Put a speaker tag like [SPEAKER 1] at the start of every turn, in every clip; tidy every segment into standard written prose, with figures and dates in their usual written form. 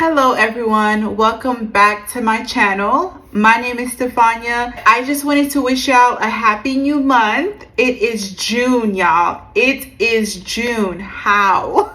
[SPEAKER 1] Hello everyone, welcome back to my channel. My name is Stefania. I just wanted to wish y'all a happy new month. It is June, y'all. It is June. How?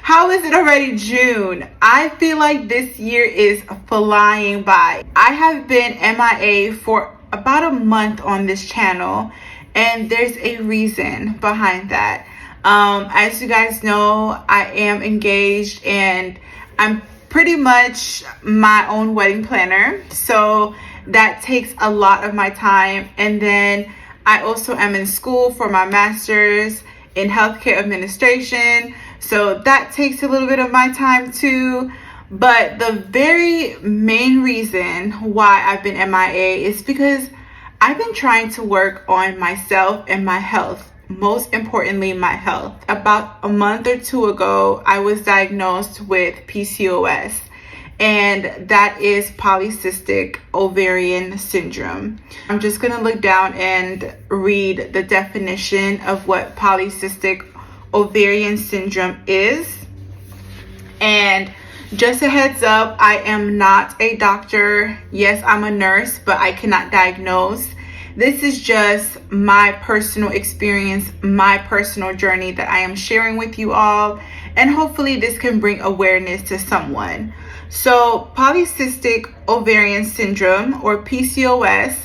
[SPEAKER 1] How is it already June? I feel like this year is flying by. I have been MIA for about a month on this channel, and there's a reason behind that. As you guys know, I am engaged and I'm pretty much my own wedding planner, so that takes a lot of my time. And then I also am in school for my master's in healthcare administration, so that takes a little bit of my time too. But the very main reason why I've been MIA is because I've been trying to work on myself and my health. Most importantly, my health. About a month or two ago, I was diagnosed with PCOS, and that is polycystic ovarian syndrome. I'm just gonna look down and read the definition of what polycystic ovarian syndrome is. And just a heads up, I am not a doctor. Yes, I'm a nurse, but I cannot diagnose. This is just my personal experience, my personal journey that I am sharing with you all, and hopefully this can bring awareness to someone. So polycystic ovarian syndrome, or PCOS,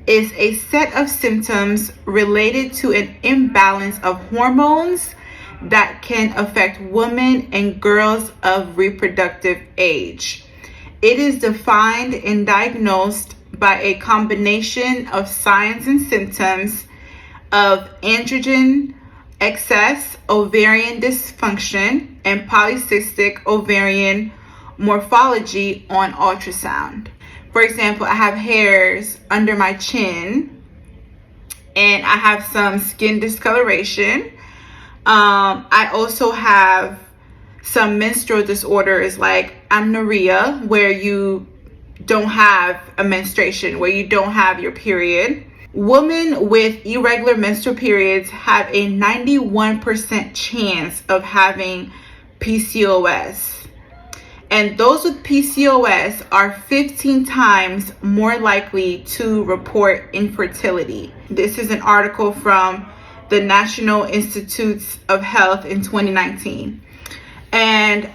[SPEAKER 1] is a set of symptoms related to an imbalance of hormones that can affect women and girls of reproductive age. It is defined and diagnosed by a combination of signs and symptoms of androgen excess, ovarian dysfunction, and polycystic ovarian morphology on ultrasound. For example, I have hairs under my chin, and I have some skin discoloration. I also have some menstrual disorders like amenorrhea, where you don't have a menstruation, where you don't have your period. Women with irregular menstrual periods have a 91% chance of having PCOS. And those with PCOS are 15 times more likely to report infertility. This is an article from the National Institutes of Health in 2019. And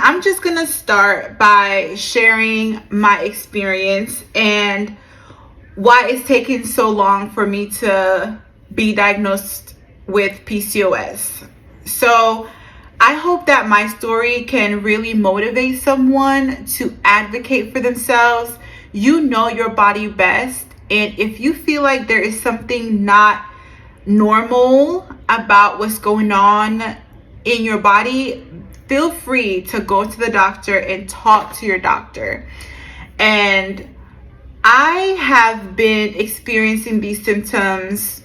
[SPEAKER 1] I'm just gonna start by sharing my experience and why it's taken so long for me to be diagnosed with PCOS. So I hope that my story can really motivate someone to advocate for themselves. You know your body best, and if you feel like there is something not normal about what's going on in your body, feel free to go to the doctor and talk to your doctor. And I have been experiencing these symptoms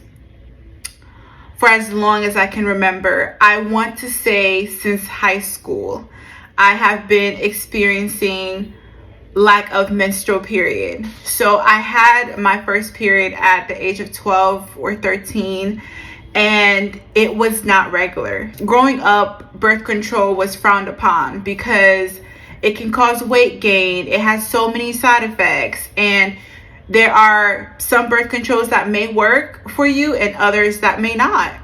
[SPEAKER 1] for as long as I can remember. I want to say since high school, I have been experiencing lack of menstrual period. So I had my first period at the age of 12 or 13. And it was not regular. Growing up, birth control was frowned upon because it can cause weight gain. It has so many side effects. And there are some birth controls that may work for you and others that may not.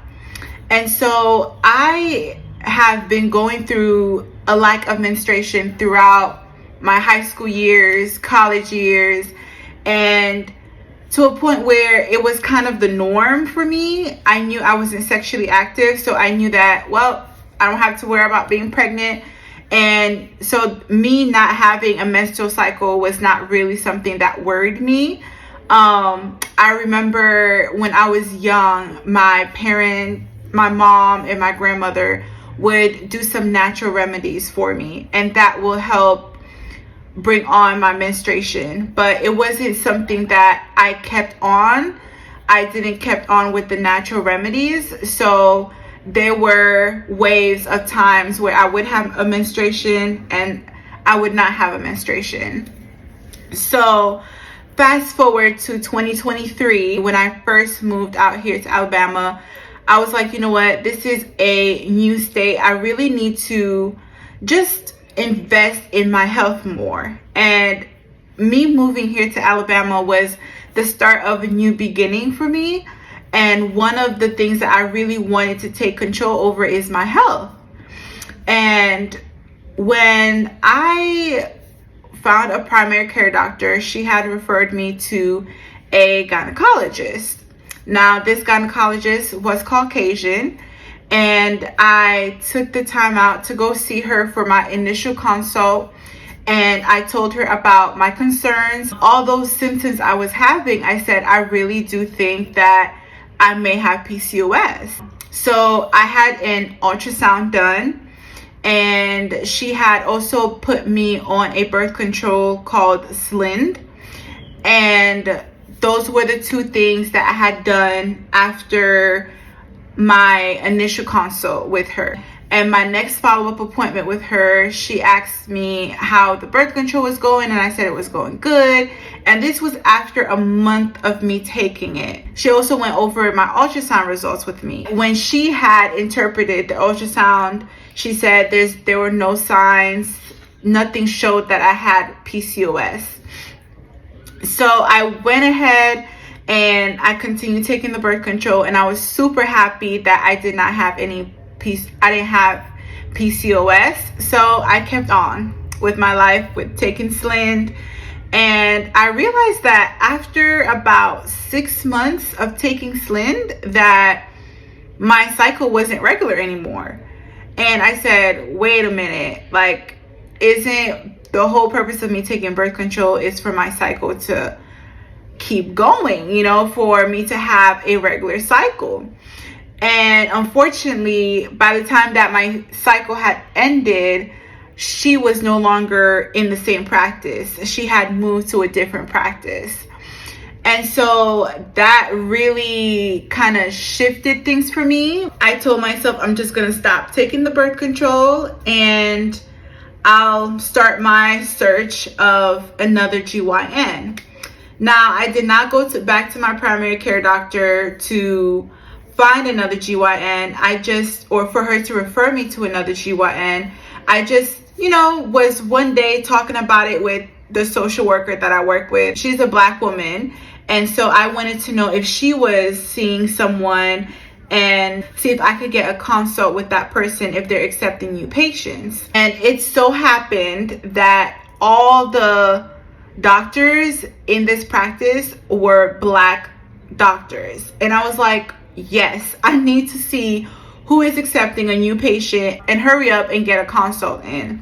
[SPEAKER 1] And so I have been going through a lack of menstruation throughout my high school years, college years, and to a point where it was kind of the norm for me. I knew I wasn't sexually active, so I knew that, well, I don't have to worry about being pregnant. And so me not having a menstrual cycle was not really something that worried me. I remember when I was young, my mom and my grandmother would do some natural remedies for me, and that will help bring on my menstruation, but it wasn't something that I kept on. I didn't kept on with the natural remedies. So there were waves of times where I would have a menstruation and I would not have a menstruation. So fast forward to 2023, when I first moved out here to Alabama, I was like, you know what, this is a new state. I really need to just invest in my health more. And me moving here to Alabama was the start of a new beginning for me. And one of the things that I really wanted to take control over is my health. And when I found a primary care doctor, she had referred me to a gynecologist. Now, this gynecologist was Caucasian, and I took the time out to go see her for my initial consult. And I told her about my concerns, all those symptoms I was having. I said, I really do think that I may have PCOS. So I had an ultrasound done, and she had also put me on a birth control called Slind. And those were the two things that I had done after my initial consult with her. And my next follow-up appointment with her, she asked me how the birth control was going, and I said it was going good. And this was after a month of me taking it. She also went over my ultrasound results with me. When she had interpreted the ultrasound, she said there were no signs, nothing showed that I had PCOS. So I went ahead and I continued taking the birth control, and I was super happy that I did not have I didn't have PCOS. So I kept on with my life with taking Slind. And I realized that after about 6 months of taking Slind, that my cycle wasn't regular anymore. And I said, wait a minute, like, isn't the whole purpose of me taking birth control is for my cycle to keep going, for me to have a regular cycle? And unfortunately, by the time that my cycle had ended, she was no longer in the same practice. She had moved to a different practice. And so that really kind of shifted things for me. I told myself I'm just going to stop taking the birth control, and I'll start my search of another GYN. Now, I did not go back to my primary care doctor to find another GYN. Or for her to refer me to another GYN. I just, was one day talking about it with the social worker that I work with. She's a Black woman. And so I wanted to know if she was seeing someone and see if I could get a consult with that person if they're accepting new patients. And it so happened that all the doctors in this practice were Black doctors. And I was like, yes, I need to see who is accepting a new patient and hurry up and get a consult in.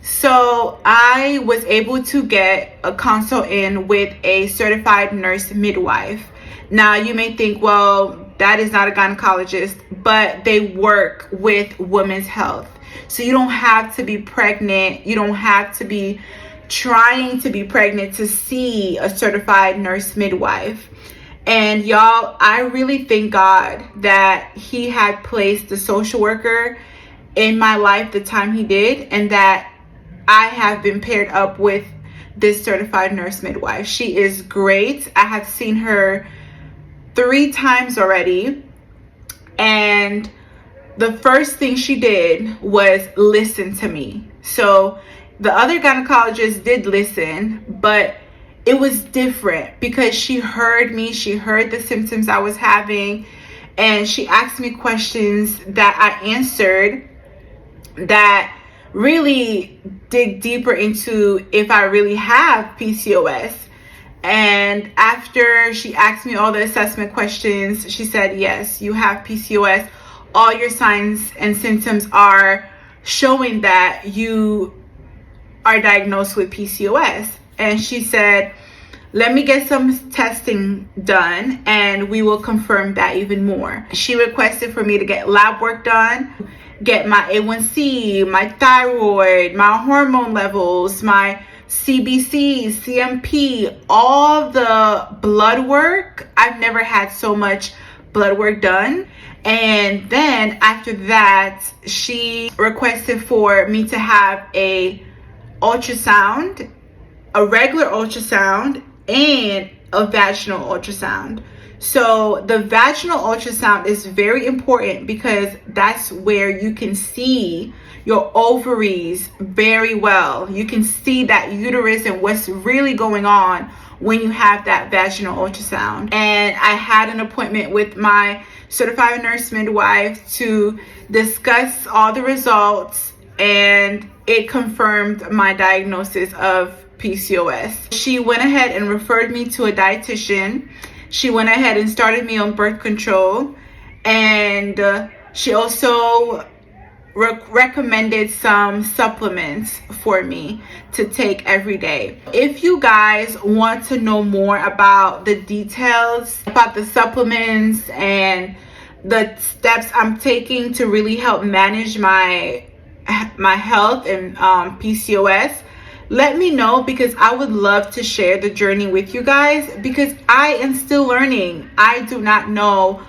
[SPEAKER 1] So I was able to get a consult in with a certified nurse midwife. Now you may think, well, that is not a gynecologist, but they work with women's health. So you don't have to be pregnant. You don't have to be trying to be pregnant to see a certified nurse midwife. And y'all, I really thank God that he had placed the social worker in my life the time he did, and that I have been paired up with this certified nurse midwife. She is great. I have seen her 3 times already. And the first thing she did was listen to me. So the other gynecologist did listen, but it was different because she heard me. She heard the symptoms I was having, and she asked me questions that I answered that really dig deeper into if I really have PCOS. And after she asked me all the assessment questions, she said, yes, you have PCOS. All your signs and symptoms are showing that you are diagnosed with PCOS. And she said, let me get some testing done and we will confirm that even more. She requested for me to get lab work done, get my A1C, my thyroid, my hormone levels, my CBC, CMP, all the blood work. I've never had so much blood work done. And then after that, she requested for me to have a ultrasound, a regular ultrasound, and a vaginal ultrasound. So the vaginal ultrasound is very important because that's where you can see your ovaries very well. You can see that uterus and what's really going on when you have that vaginal ultrasound. And I had an appointment with my certified nurse midwife to discuss all the results, and it confirmed my diagnosis of PCOS. She went ahead and referred me to a dietitian. She went ahead and started me on birth control, and she also recommended some supplements for me to take every day. If you guys want to know more about the details about the supplements and the steps I'm taking to really help manage my health and PCOS, let me know, because I would love to share the journey with you guys, because I am still learning. I do not know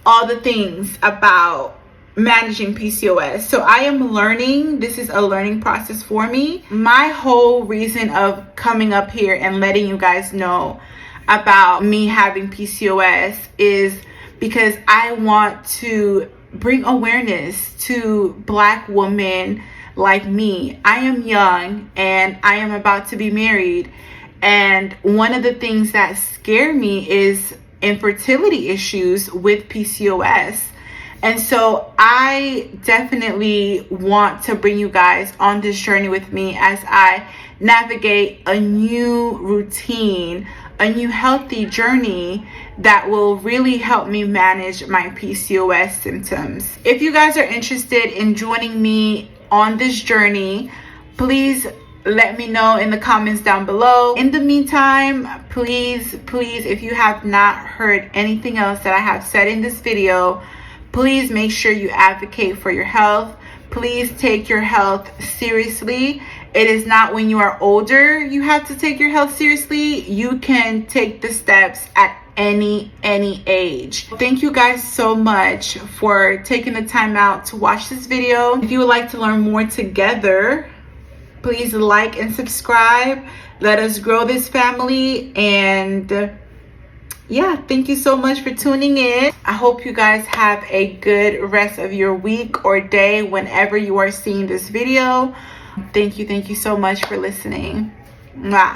[SPEAKER 1] all the things about managing PCOS. So I am learning. This is a learning process for me. My whole reason of coming up here and letting you guys know about me having PCOS is because I want to bring awareness to Black women like me. I am young and I am about to be married, and one of the things that scare me is infertility issues with PCOS. And so I definitely want to bring you guys on this journey with me as I navigate a new routine, a new healthy journey that will really help me manage my PCOS symptoms. If you guys are interested in joining me on this journey, please let me know in the comments down below. In the meantime, please, if you have not heard anything else that I have said in this video, please make sure you advocate for your health. Please take your health seriously. It is not when you are older you have to take your health seriously. You can take the steps at any age. Thank you guys so much for taking the time out to watch this video. If you would like to learn more together, please like and subscribe. Let us grow this family. And yeah, thank you so much for tuning in. I hope you guys have a good rest of your week or day whenever you are seeing this video. Thank you so much for listening. Mwah.